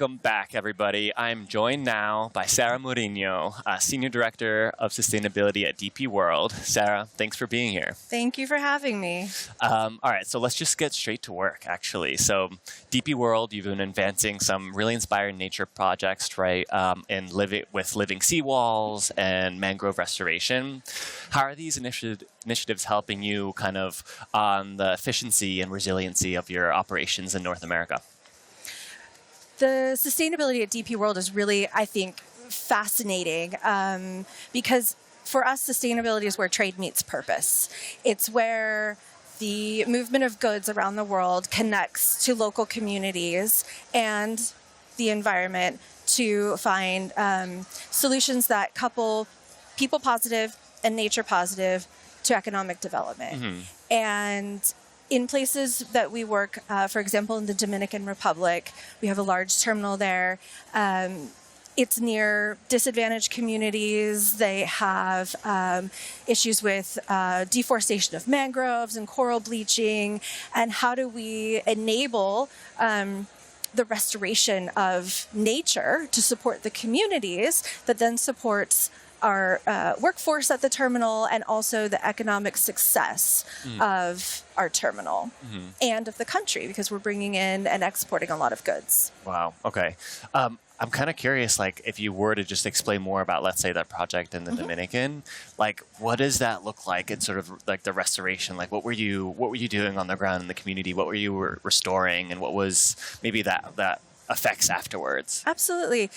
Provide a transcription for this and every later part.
Welcome back, everybody. I'm joined now by Sarah Mourino, Senior Director of Sustainability at DP World. Sarah, thanks for being here. Thank you for having me. All right, so let's just get straight to work, actually. So DP World, you've been advancing some really inspiring nature projects, right, with living seawalls and mangrove restoration. How are these initiatives helping you kind of on the efficiency and resiliency of your operations in North America? The sustainability at DP World is really, I think, fascinating because for us, sustainability is where trade meets purpose. It's where the movement of goods around the world connects to local communities and the environment to find solutions that couple people positive and nature positive to economic development. Mm-hmm. And in places that we work, for example, in the Dominican Republic, we have a large terminal there. It's near disadvantaged communities. They have issues with deforestation of mangroves and coral bleaching. And how do we enable the restoration of nature to support the communities that then supports our workforce at the terminal and also the economic success of our terminal and of the country, because we're bringing in and exporting a lot of goods. Wow. Okay. I'm kind of curious, like, if you were to just explain more about, let's say, that project in the Dominican, like, what does that look like? It's sort of like the restoration. Like, what were you doing on the ground in the community? What were you restoring, and what was maybe that effects afterwards? Absolutely.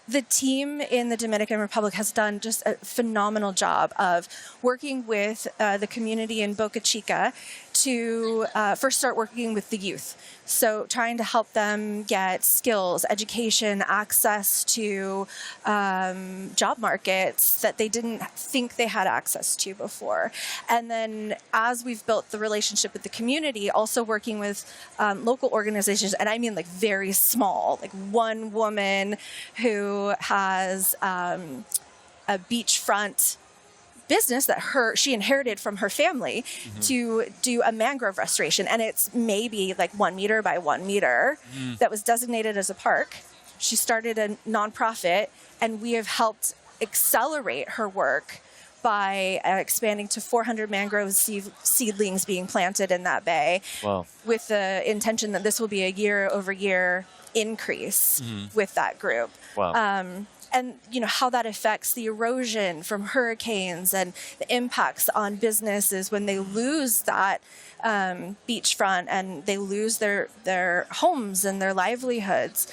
The team in the Dominican Republic has done just a phenomenal job of working with the community in Boca Chica to first start working with the youth. So trying to help them get skills, education, access to job markets that they didn't think they had access to before. And then as we've built the relationship with the community, also working with local organizations, and I mean like very small, like one woman who has a beachfront business that she inherited from her family to do a mangrove restoration. And it's maybe like 1 meter by 1 meter that was designated as a park. She started a nonprofit, and we have helped accelerate her work by expanding to 400 mangrove seedlings being planted in that bay. Wow. With the intention that this will be a year-over-year increase with that group. Wow. And you know how that affects the erosion from hurricanes and the impacts on businesses when they lose that beachfront and they lose their homes and their livelihoods.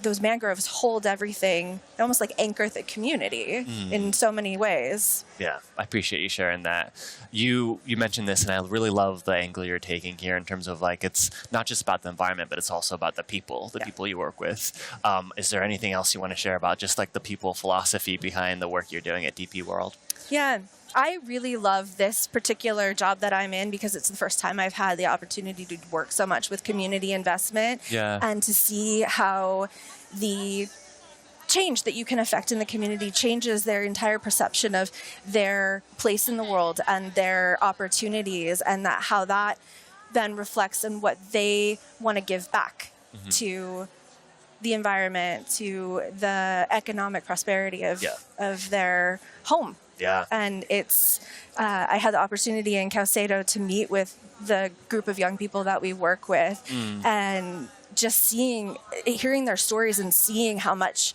Those mangroves hold everything, almost like anchor the community in so many ways. Yeah, I appreciate you sharing that. You mentioned this, and I really love the angle you're taking here in terms of, like, it's not just about the environment, but it's also about the people you work with. Is there anything else you want to share about just like the people philosophy behind the work you're doing at DP World? Yeah, I really love this particular job that I'm in because it's the first time I've had the opportunity to work so much with community investment and to see how the change that you can affect in the community changes their entire perception of their place in the world and their opportunities, and that how that then reflects in what they want to give back to the environment, to the economic prosperity of their home. Yeah. And it's, I had the opportunity in Caucedo to meet with the group of young people that we work with, and just hearing their stories and seeing how much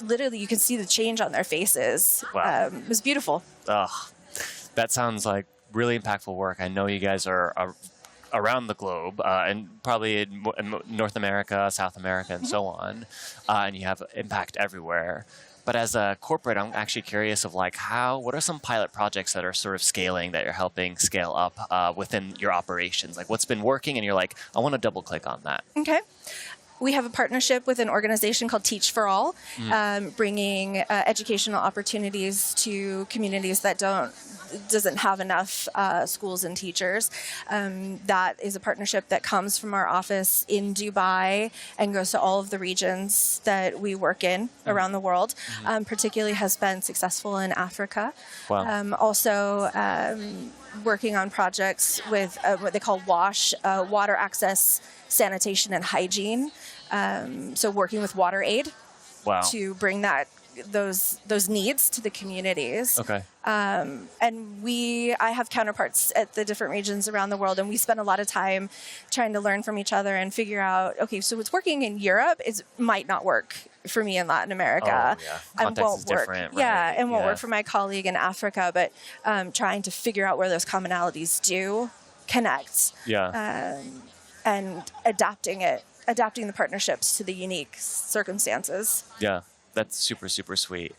literally you can see the change on their faces. Wow. It was beautiful. That sounds like really impactful work. I know you guys are around the globe, and probably in North America, South America, and so on, and you have impact everywhere. But as a corporate, I'm actually curious of like what are some pilot projects that are sort of scaling that you're helping scale up within your operations? Like, what's been working, and you're like, I want to double click on that. Okay. We have a partnership with an organization called Teach for All, bringing educational opportunities to communities that doesn't have enough schools and teachers. That is a partnership that comes from our office in Dubai and goes to all of the regions that we work in around the world. Particularly has been successful in Africa. Wow. Also working on projects with what they call WASH, water access, sanitation, and hygiene. So working with water aid Wow. to bring those needs to the communities. Okay. And I have counterparts at the different regions around the world, and we spend a lot of time trying to learn from each other and figure out, okay, so what's working in Europe might not work for me in Latin America. Oh, yeah. And Context won't is work. different, Yeah, right? and won't Yeah. work for my colleague in Africa, but trying to figure out where those commonalities do connect. Yeah. And adapting the partnerships to the unique circumstances. Yeah. That's super, super sweet.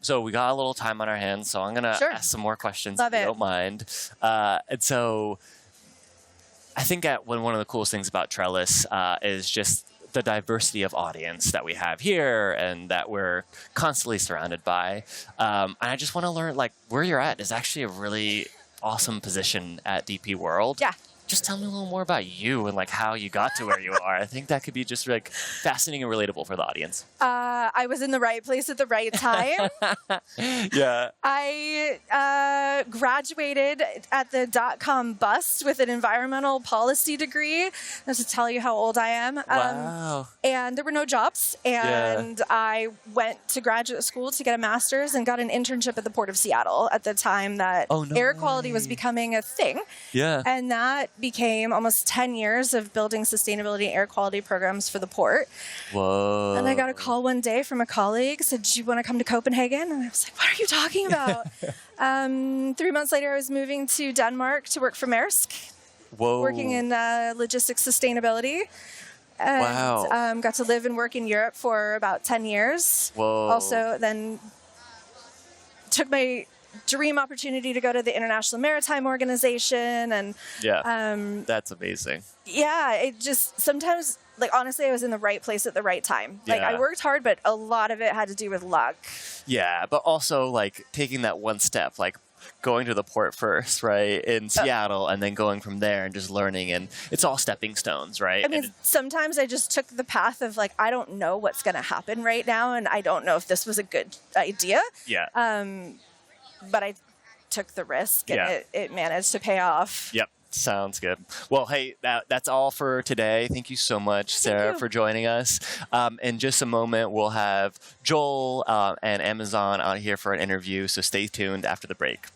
So we got a little time on our hands, so I'm going to Sure. ask some more questions Love if you it. don't mind. And so I think one of the coolest things about Trellis is just the diversity of audience that we have here and that we're constantly surrounded by. And I just want to learn, like, where you're at is actually a really awesome position at DP World. Yeah. Just tell me a little more about you and like how you got to where you are. I think that could be just like fascinating and relatable for the audience. I was in the right place at the right time. Yeah. I graduated at the .com bust with an environmental policy degree. That's to tell you how old I am. Wow. And there were no jobs. And I went to graduate school to get a master's and got an internship at the Port of Seattle at the time that air quality was becoming a thing. Yeah. And that became almost 10 years of building sustainability air quality programs for the port. Whoa. And I got a call one day from a colleague, said, "Do you want to come to Copenhagen?" And I was like, "What are you talking about?" 3 months later, I was moving to Denmark to work for Maersk, Whoa. working in logistics sustainability. And Wow. got to live and work in Europe for about 10 years. Whoa. Also, then took my dream opportunity to go to the International Maritime Organization. And that's amazing. yeah, it just sometimes, like, honestly, I was in the right place at the right time. Like, Yeah. I worked hard, but a lot of it had to do with luck. Yeah, but also like taking that one step, like going to the port first, right, in Seattle, and then going from there and just learning, and it's all stepping stones, right? I mean, sometimes I just took the path of like, I don't know what's going to happen right now, and I don't know if this was a good idea. Yeah. But I took the risk, and it managed to pay off. Yep. Sounds good. Well, hey, that's all for today. Thank you so much, Sarah, for joining us. In just a moment, we'll have Joel and Amazon out here for an interview, so stay tuned after the break.